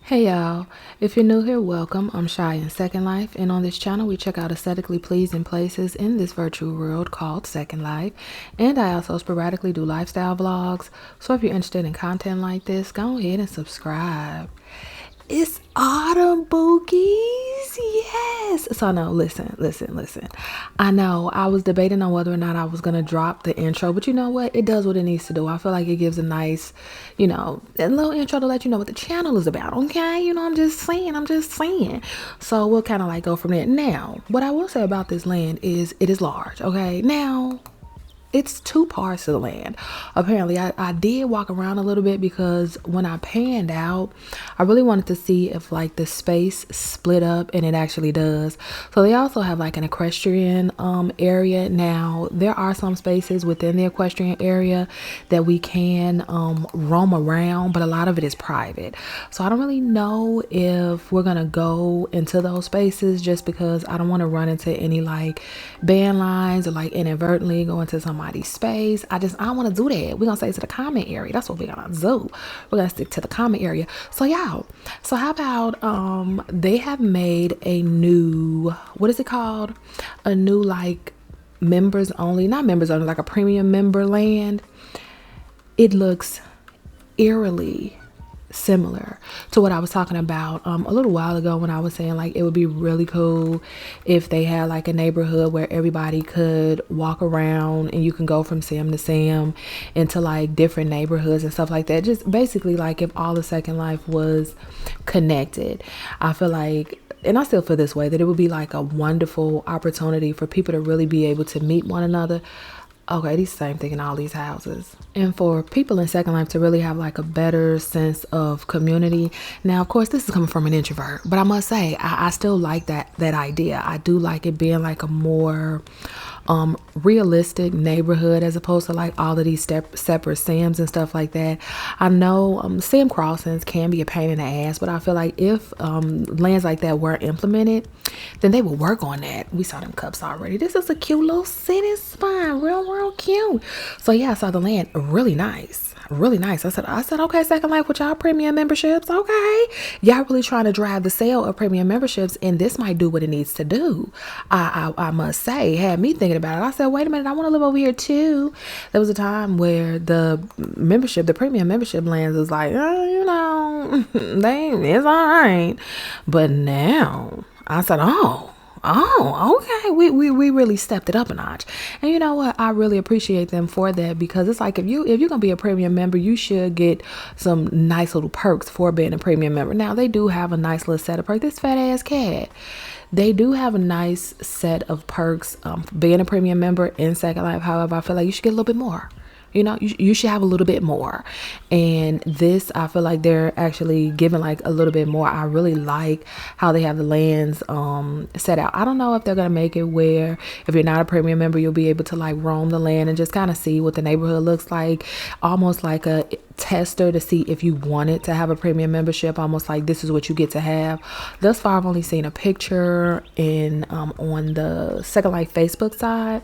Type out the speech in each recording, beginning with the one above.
Hey y'all, if you're new here, welcome. I'm Shy in Second Life, and on this channel we check out aesthetically pleasing places in this virtual world called Second Life. And I also sporadically do lifestyle vlogs, so if you're interested in content like this, go ahead and subscribe. It's autumn, boogies. Yes. So no, listen. I know I was debating on whether or not I was gonna drop the intro, but you know what? It does what it needs to do. I feel like it gives a nice, a little intro to let you know what the channel is about. Okay, I'm just saying. So we'll kind of like go from there. Now, what I will say about this land is it is large. Okay, now it's two parts of the land. Apparently, I did walk around a little bit because when I panned out, I really wanted to see if like the space split up, and it actually does. So they also have like an equestrian area. Now there are some spaces within the equestrian area that we can roam around, but a lot of it is private. So I don't really know if we're gonna go into those spaces, just because I don't want to run into any like band lines or like inadvertently go into somebody's space. I don't want to do that. We're gonna stay to the comment area. That's what we're gonna do. We're gonna stick to the comment area. So y'all, so how about they have made a new, what is it called, a new like members only, not members only, like a premium member land. It looks eerily similar to what I was talking about a little while ago, when I was saying like it would be really cool if they had like a neighborhood where everybody could walk around and you can go from Sam to Sam into like different neighborhoods and stuff like that. Just basically like if all of Second Life was connected. I feel like, and I still feel this way, that it would be like a wonderful opportunity for people to really be able to meet one another. Okay, these same thing in all these houses. And for people in Second Life to really have like a better sense of community. Now, of course, this is coming from an introvert, but I must say, I still like that idea. I do like it being like a more realistic neighborhood, as opposed to like all of these separate Sams and stuff like that. I know Sam crossings can be a pain in the ass, but I feel like if lands like that were implemented, then they would work on that. We saw them cups already. This is a cute little city spot, real cute. So yeah, I saw the land, really nice. I said, okay, Second Life with y'all premium memberships. Okay, y'all really trying to drive the sale of premium memberships, and this might do what it needs to do. I must say, had me thinking about it. I said, wait a minute, I want to live over here too. There was a time where the premium membership lands was like, it's all right. But now I said, okay, we really stepped it up a notch. And you know what, I really appreciate them for that, because it's like if you're gonna be a premium member, you should get some nice little perks for being a premium member. Now they do have a nice little set of perks. This fat ass cat, they do have a nice set of perks being a premium member in Second Life. However, I feel like you should get a little bit more. You should have a little bit more. And this, I feel like they're actually giving like a little bit more. I really like how they have the lands set out. I don't know if they're gonna make it where if you're not a premium member, you'll be able to like roam the land and just kind of see what the neighborhood looks like, almost like a tester to see if you wanted to have a premium membership, almost like this is what you get to have. Thus far, I've only seen a picture in on the Second Life Facebook side.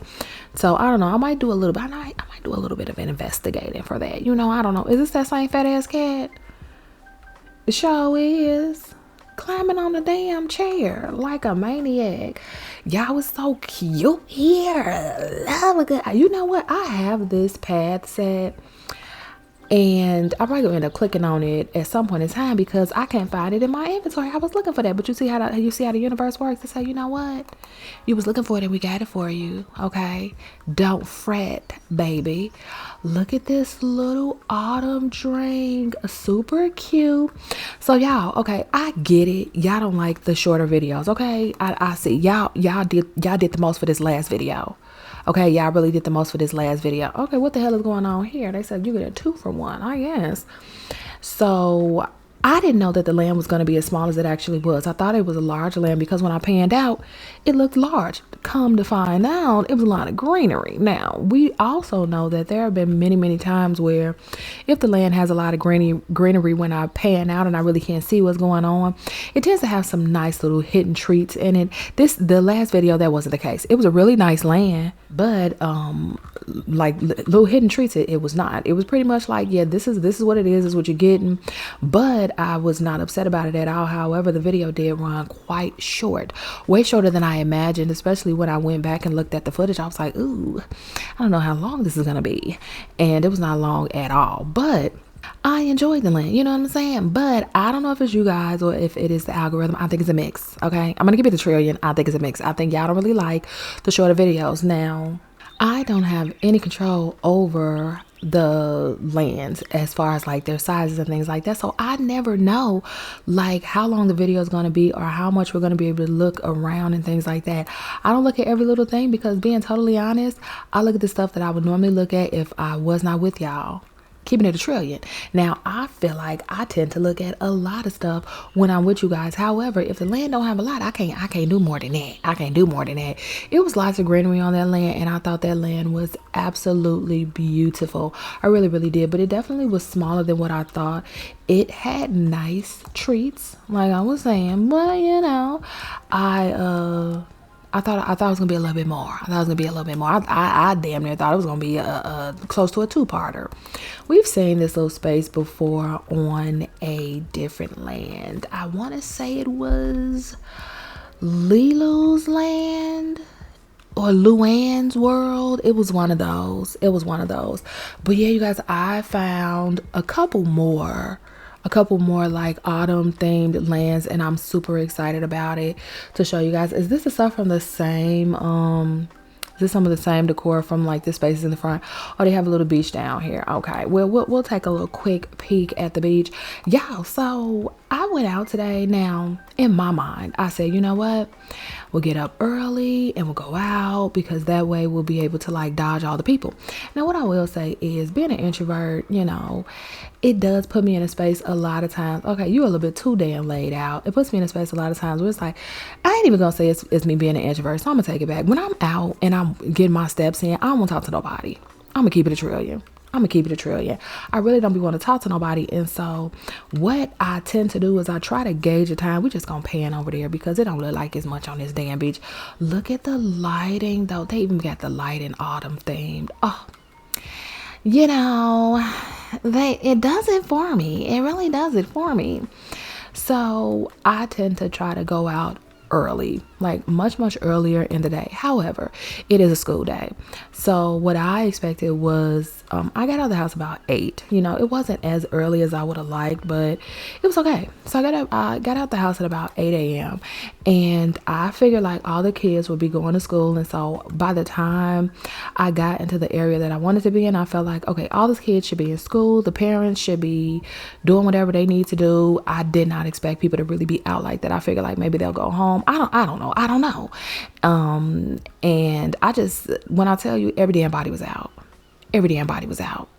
So I don't know, I might do a little bit. I might do a little bit of investigating for that. I don't know. Is this that same fat ass cat? The show is climbing on the damn chair like a maniac. Y'all was so cute here. Love a good. You know what? I have this path set, and I'm probably gonna end up clicking on it at some point in time because I can't find it in my inventory. I was looking for that, but you see how the universe works. It's like, you know what? You was looking for it and we got it for you. Okay, don't fret, baby. Look at this little autumn drink, super cute. So y'all, okay, I get it. Y'all don't like the shorter videos. Okay, I see y'all did the most for this last video. Okay, y'all really did the most for this last video. Okay, what the hell is going on here? They said you get a 2 for 1, I guess. So I didn't know that the land was going to be as small as it actually was. I thought it was a large land because when I panned out, it looked large. Come to find out, it was a lot of greenery. Now, we also know that there have been many times where if the land has a lot of greenery when I pan out and I really can't see what's going on, it tends to have some nice little hidden treats in it. The last video, that wasn't the case. It was a really nice land, but like little hidden treats, it was not. It was pretty much like, yeah, this is what it is what you're getting. But but I was not upset about it at all. However, the video did run quite short, way shorter than I imagined, especially when I went back and looked at the footage. I was like, ooh, I don't know how long this is gonna be. And it was not long at all, but I enjoyed the land, you know what I'm saying? But I don't know if it's you guys or if it is the algorithm. I think it's a mix, okay? I'm gonna give it a trillion. I think it's a mix. I think y'all don't really like the shorter videos. Now, I don't have any control over the lands as far as like their sizes and things like that, so I never know like how long the video is going to be or how much we're going to be able to look around and things like that. I don't look at every little thing because, being totally honest, I look at the stuff that I would normally look at if I was not with y'all. Keeping it a trillion. Now, I feel like I tend to look at a lot of stuff when I'm with you guys. However, if the land don't have a lot, I can't do more than that. I can't do more than that. It was lots of greenery on that land, and I thought that land was absolutely beautiful. I really, really did. But it definitely was smaller than what I thought. It had nice treats, like I was saying, but you know, I thought it was gonna be a little bit more. I damn near thought it was gonna be a close to a two-parter. We've seen this little space before on a different land. I want to say it was Lilu's land or Luann's world. It was one of those. But yeah, you guys, I found a couple more like autumn themed lands, and I'm super excited about it to show you guys. Is this the stuff from the same is this some of the same decor from like the spaces in the front? Oh, they have a little beach down here. Okay, well, we'll take a little quick peek at the beach. Yeah, so I went out today. Now, in my mind, I said, you know what, we'll get up early and we'll go out, because that way we'll be able to like dodge all the people. Now, what I will say is, being an introvert, you know, it does put me in a space a lot of times. Okay, you're a little bit too damn laid out. It puts me in a space a lot of times where it's like, I ain't even gonna say it's me being an introvert, so I'm gonna take it back. When I'm out and I'm getting my steps in, I don't want to talk to nobody. I'm gonna keep it a trillion. I really don't be want to talk to nobody. And so what I tend to do is I try to gauge the time. We just gonna pan over there because it don't look like as much on this damn beach. Look at the lighting though. They even got the light in autumn themed. Oh, you know, it does it for me. It really does it for me. So I tend to try to go out early, like much earlier in the day. However, it is a school day, so what I expected was I got out of the house about 8. You know, it wasn't as early as I would have liked, but it was okay. So I got out the house at about 8 a.m. and I figured like all the kids would be going to school, and so by the time I got into the area that I wanted to be in, I felt like, okay, all the kids should be in school, the parents should be doing whatever they need to do. I did not expect people to really be out like that. I figured like maybe they'll go home. I don't know. And I just, when I tell you, every damn body was out. Everybody was out.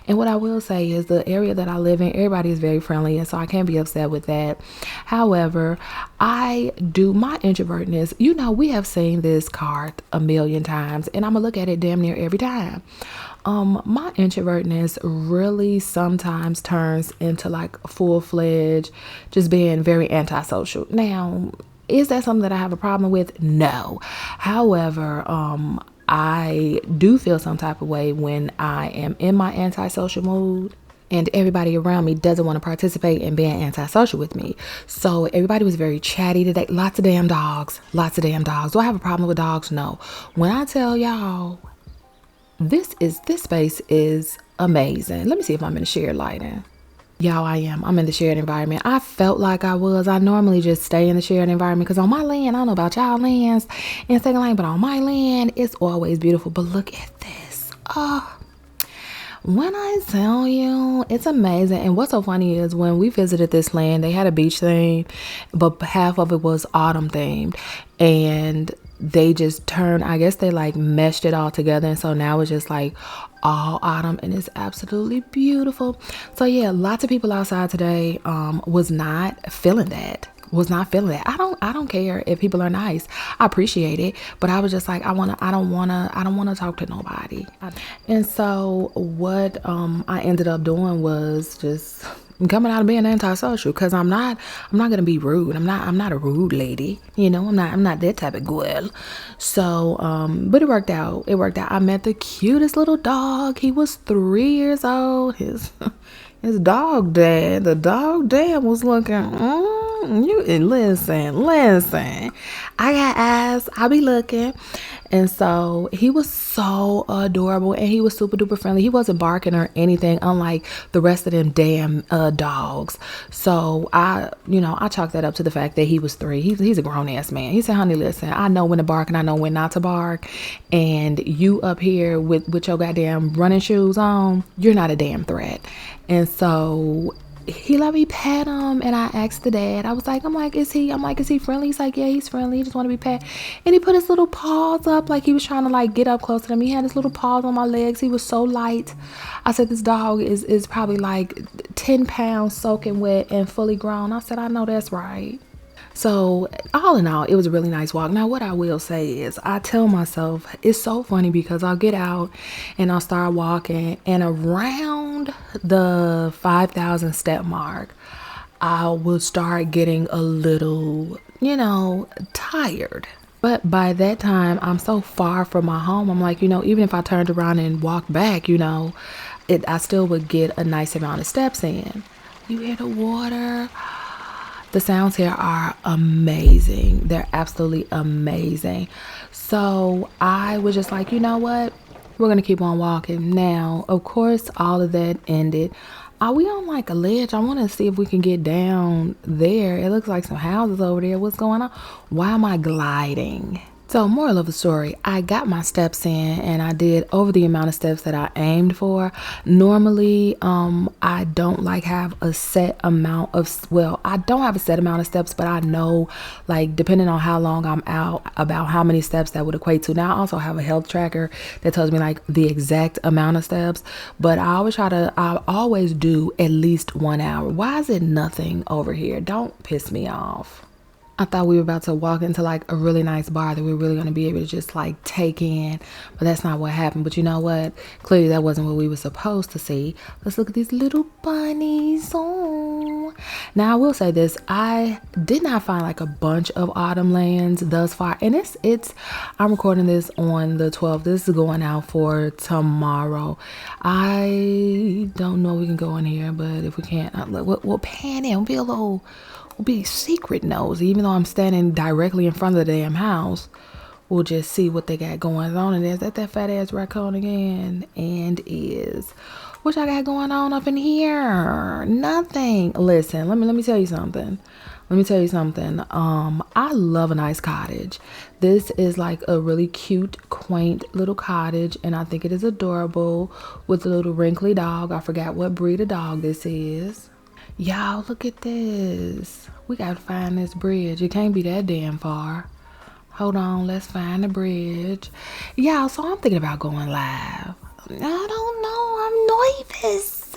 And what I will say is, the area that I live in, everybody is very friendly, and so I can't be upset with that. However, I do my introvertness. You know, we have seen this card a million times, and I'm gonna look at it damn near every time. My introvertness really sometimes turns into like full-fledged just being very antisocial. Now, is that something that I have a problem with? No. However, I do feel some type of way when I am in my antisocial mood and everybody around me doesn't want to participate in being antisocial with me. So everybody was very chatty today. Lots of damn dogs. Do I have a problem with dogs? No. When I tell y'all, this space is amazing. Let me see if I'm in the shared lighting. Y'all, I'm in the shared environment. I felt like I was. I normally just stay in the shared environment because on my land, I don't know about y'all lands in second lane, but on my land, it's always beautiful. But look at this. Oh, when I tell you, it's amazing. And what's so funny is when we visited this land, they had a beach theme, but half of it was autumn themed. And they just turned, I guess they like meshed it all together, and so now it's just like all autumn, and it's absolutely beautiful. So yeah, lots of people outside today was not feeling that. I don't care if people are nice. I appreciate it, but I was just like, I don't wanna talk to nobody. And so what I ended up doing was just coming out of being antisocial, because I'm not gonna be rude. I'm not a rude lady, you know. I'm not that type of girl. So but it worked out. I met the cutest little dog. He was 3 years old. His dog dad, the dog dad was looking, you and listen. I got eyes, I be looking. And so he was so adorable and he was super duper friendly. He wasn't barking or anything, unlike the rest of them damn dogs. So I chalked that up to the fact that he was 3. He's a grown ass man. He said, honey, listen, I know when to bark and I know when not to bark. And you up here with your goddamn running shoes on, you're not a damn threat. And so he let me pet him, and I asked the dad, I'm like, is he friendly? He's like, yeah, he's friendly. He just want to be pet. And he put his little paws up like he was trying to like get up close to them. He had his little paws on my legs. He was so light. I said, this dog is probably like 10 pounds soaking wet and fully grown. I said, I know that's right. So all in all, it was a really nice walk. Now, what I will say is I tell myself, it's so funny because I'll get out and I'll start walking, and around the 5,000 step mark, I will start getting a little, tired. But by that time, I'm so far from my home. I'm like, even if I turned around and walked back, I still would get a nice amount of steps in. You hear the water? The sounds here are amazing. They're absolutely amazing. So I was just like, you know what? We're going to keep on walking. Now, of course, all of that ended. Are we on like a ledge? I want to see if we can get down there. It looks like some houses over there. What's going on? Why am I gliding? So, moral of the story, I got my steps in and I did over the amount of steps that I aimed for. Normally, I don't like have a set amount of, I don't have a set amount of steps, but I know, like, depending on how long I'm out, about how many steps that would equate to. Now, I also have a health tracker that tells me like the exact amount of steps, but I always do at least 1 hour. Why is it nothing over here? Don't piss me off. I thought we were about to walk into like a really nice bar that we were really going to be able to just like take in, but that's not what happened. But you know what? Clearly that wasn't what we were supposed to see. Let's look at these little bunnies. Oh. Now I will say this, I did not find like a bunch of autumn lands thus far, and I'm recording this on the 12th. This is going out for tomorrow. I don't know if we can go in here, but if we can't, we'll pan in. We'll be secret nosy, even though I'm standing directly in front of the damn house. We'll just see what they got going on. And is that fat ass raccoon again? And is what y'all got going on up in here? Nothing. Listen, let me tell you something. I love a nice cottage. This is like a really cute, quaint little cottage, and I think it is adorable with a little wrinkly dog. I forgot what breed of dog this is. Y'all, look at this. We gotta find this bridge. It can't be that damn far. Hold on, let's find the bridge. Y'all, so I'm thinking about going live. I don't know. I'm nervous.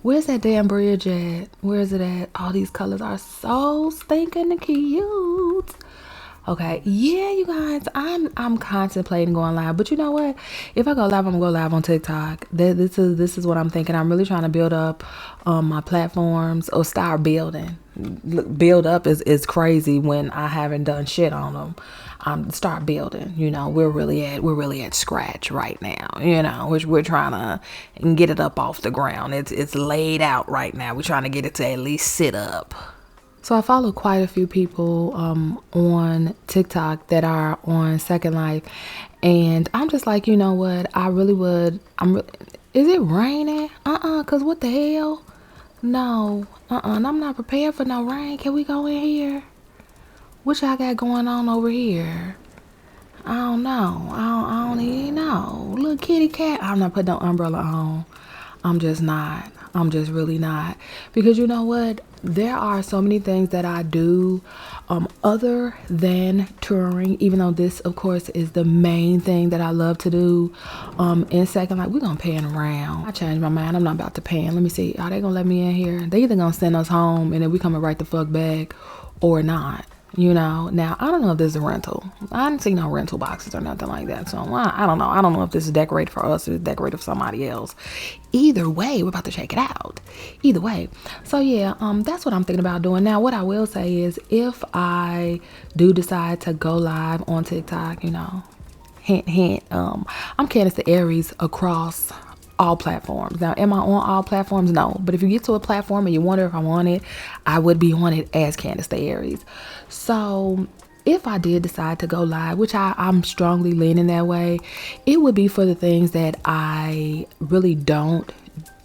Where's that damn bridge at? Where is it at? All these colors are so stinking cute. Okay, yeah, you guys, I'm contemplating going live, but you know what? If I go live, I'm gonna go live on TikTok. This is what I'm thinking. I'm really trying to build up my platforms, or start building. Build up is crazy when I haven't done shit on them. Start building. We're really at scratch right now. We're trying to get it up off the ground. It's laid out right now. We're trying to get it to at least sit up. So I follow quite a few people on TikTok that are on Second Life, and I'm just like, you know what? I really would. Is it raining? Cause what the hell? No. And I'm not prepared for no rain. Can we go in here? What y'all got going on over here? I don't know. I don't even know. Little kitty cat. I'm not putting no umbrella on. I'm just not. I'm just really not. Because you know what? There are so many things that I do other than touring, even though this, of course, is the main thing that I love to do. In Second Life, we're going to pan around. I changed my mind. I'm not about to pan. Let me see. Are they going to let me in here? They either going to send us home and then we coming right the fuck back, or not. Now I don't know if this is a rental. I didn't see no rental boxes or nothing like that. So I don't know. I don't know if this is decorated for us or decorated for somebody else. Either way, we're about to check it out. Either way. So yeah, that's what I'm thinking about doing. Now, what I will say is, if I do decide to go live on TikTok, hint, hint, I'm Candace the Aries across all platforms. Now, am I on all platforms? No. But if you get to a platform and you wonder if I'm on it, I would be on it as Candace the Aries. So if I did decide to go live, which I'm strongly leaning that way, it would be for the things that I really don't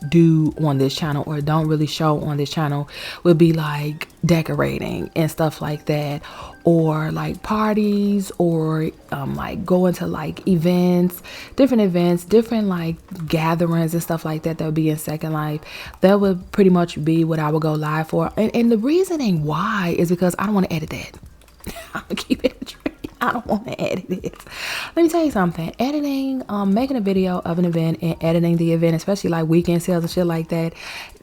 do on this channel or don't really show on this channel, would be like decorating and stuff like that, or like parties, or like going to like different like gatherings and stuff like that would be in Second Life. That would pretty much be what I would go live for. And the reasoning why is because I don't want to edit that. I'm gonna keep it straight. I don't want to edit it. Let me tell you something. Editing, making a video of an event and editing the event, especially like weekend sales and shit like that,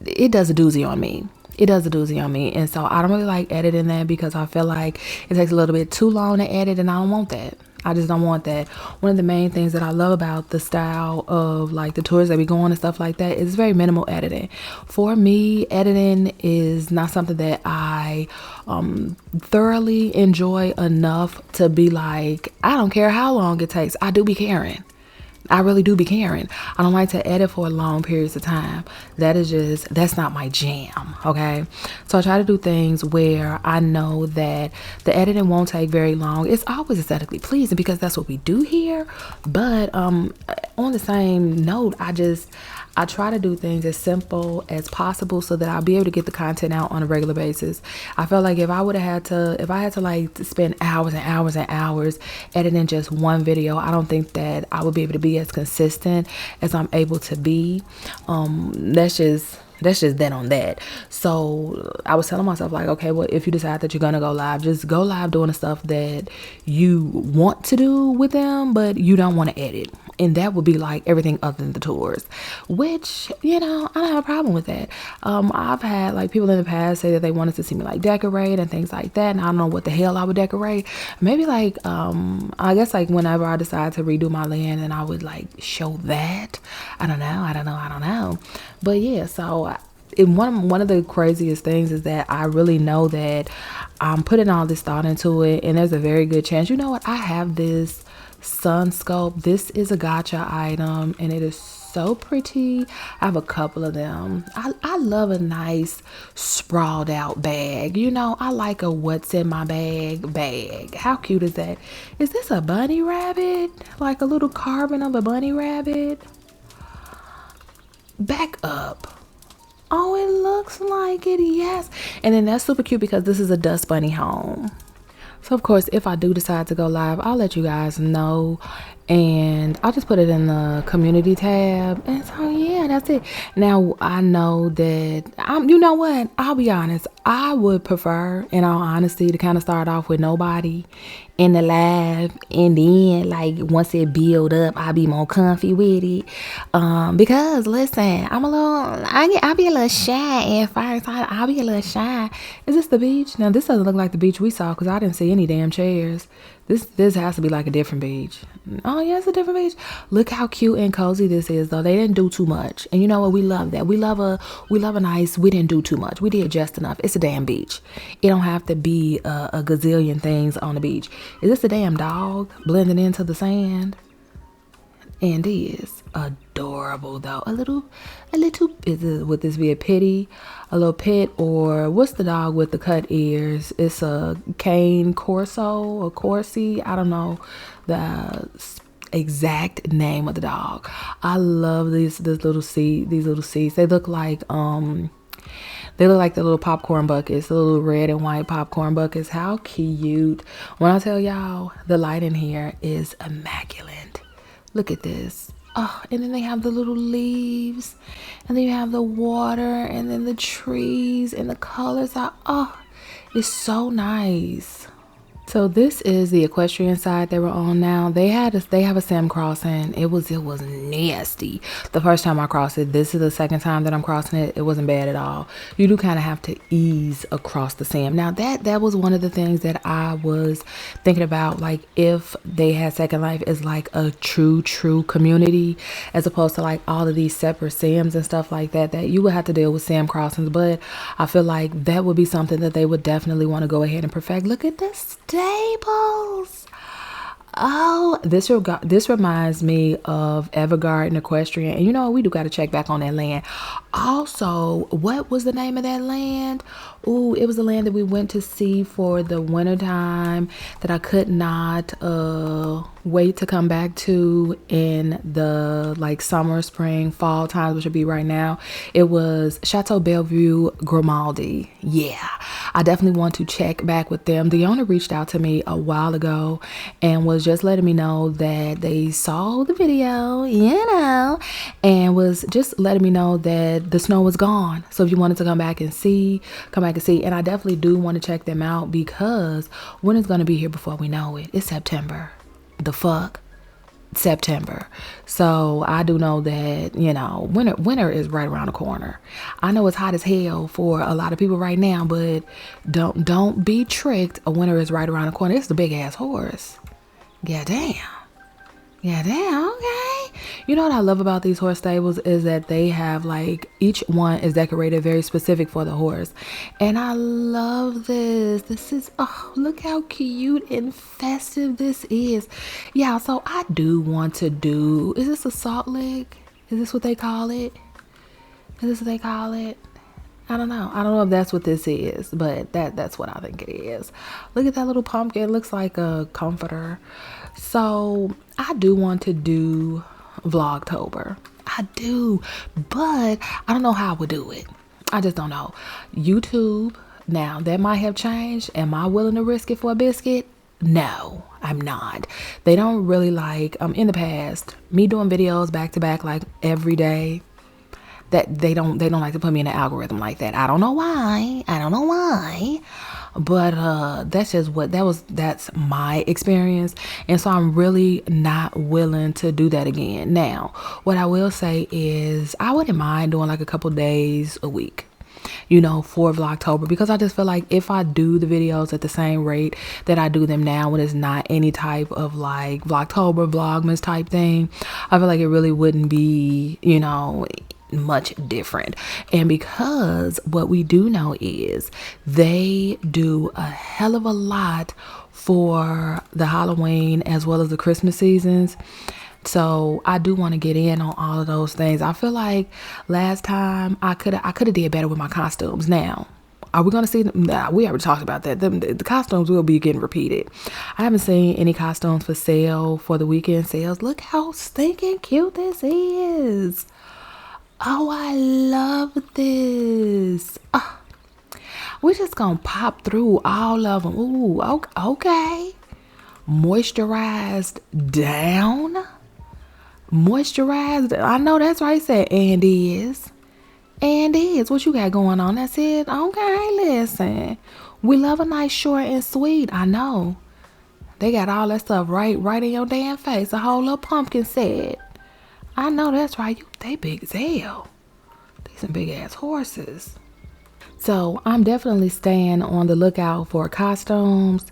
it does a doozy on me. It does a doozy on me. And so I don't really like editing that because I feel like it takes a little bit too long to edit, and I don't want that. I just don't want that. One of the main things that I love about the style of like the tours that we go on and stuff like that is very minimal editing. For me, editing is not something that I thoroughly enjoy enough to be like, I don't care how long it takes. I do be caring. I really do be caring. I don't like to edit for long periods of time. That's not my jam. Okay. So I try to do things where I know that the editing won't take very long. It's always aesthetically pleasing because that's what we do here. But on the same note, I try to do things as simple as possible so that I'll be able to get the content out on a regular basis. I felt like if I had to like spend hours and hours and hours editing just one video, I don't think that I would be able to be as consistent as I'm able to be. That's just that on that. So I was telling myself like, okay, well, if you decide that you're gonna go live, just go live doing the stuff that you want to do with them, but you don't want to edit. And that would be like everything other than the tours, which, I don't have a problem with that. I've had like people in the past say that they wanted to see me like decorate and things like that, and I don't know what the hell I would decorate. Maybe like I guess like whenever I decide to redo my land, and I would like show that. I don't know. But yeah, so one of the craziest things is that I really know that I'm putting all this thought into it, and there's a very good chance. You know what? I have this sun sculpt. This is a gotcha item, and it is so pretty. I have a couple of them. I love a nice sprawled out bag. I like a what's in my bag. How cute is that? Is this a bunny rabbit? Like a little carving of a bunny rabbit? Back up. Oh, it looks like it, yes. And then that's super cute because this is a dust bunny home. So of course, if I do decide to go live, I'll let you guys know, and I'll just put it in the community tab. And so yeah, that's it. Now I know that you know what? I'll be honest. I would prefer, in all honesty, to kind of start off with nobody in the live, and then like once it build up, I'll be more comfy with it. Because listen, I'll be a little shy at first. I'll be a little shy. Is this the beach? Now this doesn't look like the beach we saw because I didn't see any damn chairs. This has to be like a different beach. Oh yeah, it's a different beach. Look how cute and cozy this is though. They didn't do too much. And you know what? We love that. We love a nice, we didn't do too much. We did just enough. It's a damn beach. It don't have to be a gazillion things on the beach. Is this a damn dog blending into the sand? And is adorable though. Would this be a pitty? A little pit, or what's the dog with the cut ears? It's a cane corso or corsi. I don't know the exact name of the dog. I love these little seats. They look like the little popcorn buckets, the little red and white popcorn buckets. How cute. When I tell y'all, the light in here is immaculate. Look at this. Oh, and then they have the little leaves, and then you have the water, and then the trees, and the colors are, it's so nice. So this is the equestrian side they were on now. They have a sim crossing. It was nasty. The first time I crossed it. This is the second time that I'm crossing it. It wasn't bad at all. You do kind of have to ease across the sim. Now that was one of the things that I was thinking about, like if they had Second Life as like a true community, as opposed to like all of these separate sims and stuff like that you would have to deal with sim crossings. But I feel like that would be something that they would definitely want to go ahead and perfect. Look at this stables. Oh, this reminds me of Evergarden Equestrian. And you know what? We do got to check back on that land. Also, what was the name of that land? Ooh, it was the land that we went to see for the wintertime that I could not wait to come back to in the like summer, spring, fall times, which would be right now. It was Chateau Bellevue Grimaldi. Yeah, I definitely want to check back with them. The owner reached out to me a while ago and was just letting me know that they saw the video, and was just letting me know that the snow was gone. So if you wanted to come back and see. And I definitely do want to check them out because winter's going to be here before we know it. It's September. The fuck? September. So I do know that, winter is right around the corner. I know it's hot as hell for a lot of people right now, but don't be tricked. A winter is right around the corner. It's the big ass horse. Yeah, damn. Okay. You know what I love about these horse stables is that they have like each one is decorated very specific for the horse. And I love this. This is, oh, look how cute and festive this is. Yeah, so I do want to do, is this a salt lick? Is this what they call it? I don't know if that's what this is, but that's what I think it is. Look at that little pumpkin. It looks like a comforter. So I do want to do Vlogtober. I do, but I don't know how I would do it. I just don't know. YouTube, now that might have changed. Am I willing to risk it for a biscuit? No, I'm not. They don't really like, in the past, me doing videos back to back like every day, that they don't like to put me in an algorithm like that. I don't know why, but that's my experience. And so I'm really not willing to do that again. Now, what I will say is I wouldn't mind doing like a couple days a week, for Vlogtober, because I just feel like if I do the videos at the same rate that I do them now, when it's not any type of like Vlogtober, Vlogmas type thing, I feel like it really wouldn't be, much different. And because what we do know is they do a hell of a lot for the Halloween as well as the Christmas seasons. So I do want to get in on all of those things. I feel like last time I could have did better with my costumes. Now, are we going to see them? Nah, we already talked about that. The costumes will be getting repeated. I haven't seen any costumes for sale for the weekend sales. Look how stinking cute this is. Oh, I love this. We're just going to pop through all of them. Ooh, okay. Moisturized down. I know that's right. It said and is. What you got going on? That's it? Okay, listen. We love a nice short and sweet. I know. They got all that stuff right in your damn face. A whole little pumpkin set. I know that's right. They big as hell. These some big ass horses. So I'm definitely staying on the lookout for costumes.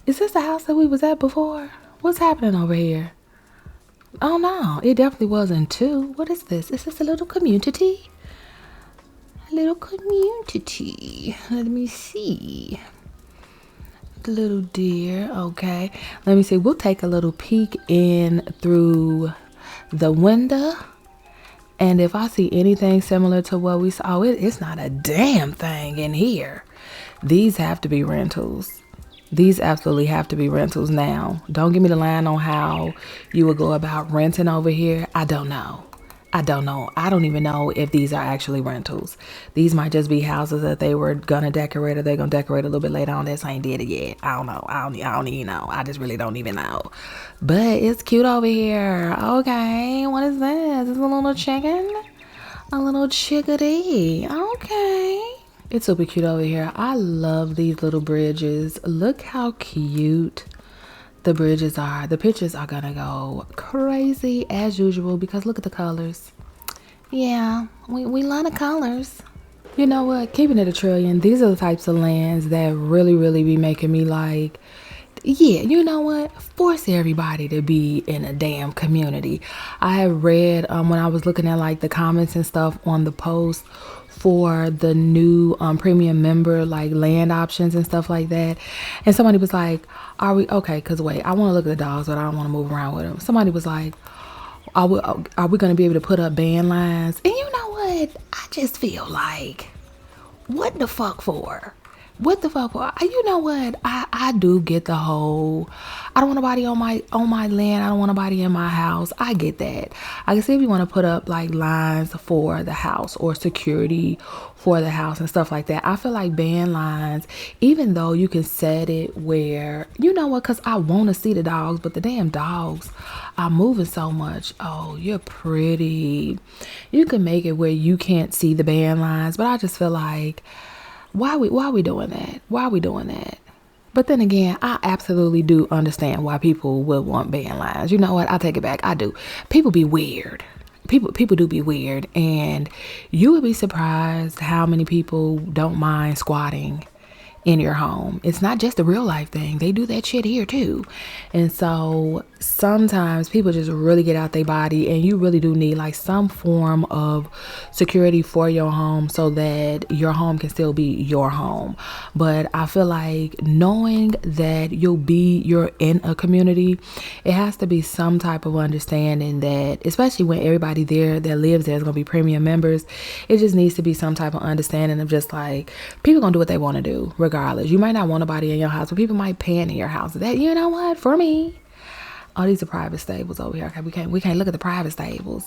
Is this the house that we was at before? What's happening over here? Oh no, it definitely wasn't two. What is this? Is this a little community? Let me see. The little deer. Okay. Let me see. We'll take a little peek in through the window, and if I see anything similar to what we saw, it's not a damn thing in here. These have to be rentals. These absolutely have to be rentals. Now, don't give me the line on how you would go about renting over here. I don't know. I don't even know if these are actually rentals. These might just be houses that they were gonna decorate, or they're gonna decorate a little bit later on. This ain't did it yet. I don't know. I don't even know. I just really don't even know. But it's cute over here. Okay, what is this? Is it a little chicken? A little chickadee. Okay. It's super cute over here. I love these little bridges. Look how cute the bridges are. The pictures are gonna go crazy as usual because look at the colors. Yeah, we love the colors. You know what? Keeping it a trillion, these are the types of lands that really be making me like, yeah, you know what? Force everybody to be in a damn community. I have read when I was looking at like the comments and stuff on the post for the new premium member, like land options and stuff like that. And somebody was like, are we okay? Because wait, I want to look at the dogs, but I don't want to move around with them. Somebody was like, are we going to be able to put up band lines? And you know what? I just feel like, what the fuck for? What the fuck for? You know what? I do get the whole, I don't want nobody on my land. I don't want nobody in my house. I get that. I can see if you want to put up like lines for the house or security for the house and stuff like that. I feel like band lines, even though you can set it where, you know what, because I want to see the dogs, but the damn dogs are moving so much. Oh, you're pretty. You can make it where you can't see the band lines, but I just feel like, why are we doing that? Why are we doing that? But then again, I absolutely do understand why people would want band lines. You know what? I take it back. I do. People be weird. People do be weird, and you would be surprised how many people don't mind squatting in your home. It's not just a real life thing. They do that shit here too. And so sometimes people just really get out their body, and you really do need like some form of security for your home so that your home can still be your home. But I feel like knowing that you're in a community, it has to be some type of understanding that, especially when everybody there that lives there is going to be premium members, it just needs to be some type of understanding of just like, people gonna do what they want to do regardless. You might not want nobody in your house, but people might pan in your house. That, you know what, for me, oh, these are private stables over here. Okay, we can't look at the private stables.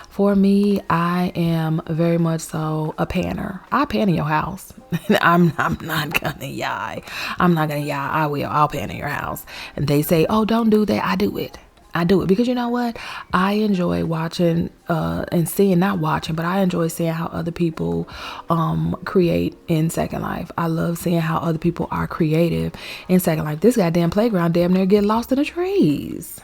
For me, I am very much so a panner. I pan in your house. I'm not gonna yai. I'm not gonna yai. I'll pan in your house. And they say, oh, don't do that. I do it because you know what? I enjoy watching and seeing, not watching, but I enjoy seeing how other people create in Second Life. I love seeing how other people are creative in Second Life. This goddamn playground damn near get lost in the trees.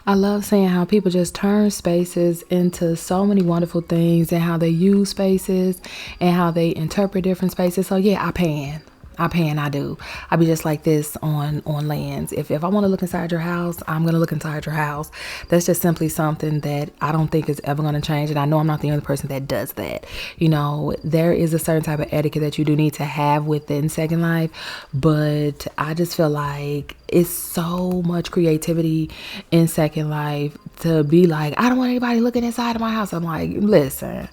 I love seeing how people just turn spaces into so many wonderful things, and how they use spaces and how they interpret different spaces. So yeah, I pan. I do. I be just like this on lands. If I want to look inside your house, I'm going to look inside your house. That's just simply something that I don't think is ever going to change. And I know I'm not the only person that does that. You know, there is a certain type of etiquette that you do need to have within Second Life. But I just feel like it's so much creativity in Second Life to be like, I don't want anybody looking inside of my house. I'm like, listen,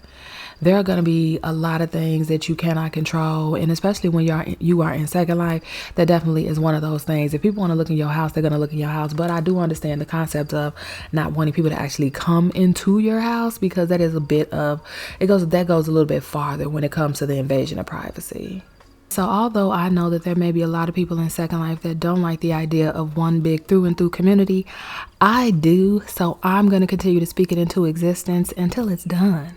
there are going to be a lot of things that you cannot control. And especially when you are in Second Life, that definitely is one of those things. If people want to look in your house, they're going to look in your house. But I do understand the concept of not wanting people to actually come into your house, because that is that goes a little bit farther when it comes to the invasion of privacy. So although I know that there may be a lot of people in Second Life that don't like the idea of one big through and through community, I do. So I'm going to continue to speak it into existence until it's done.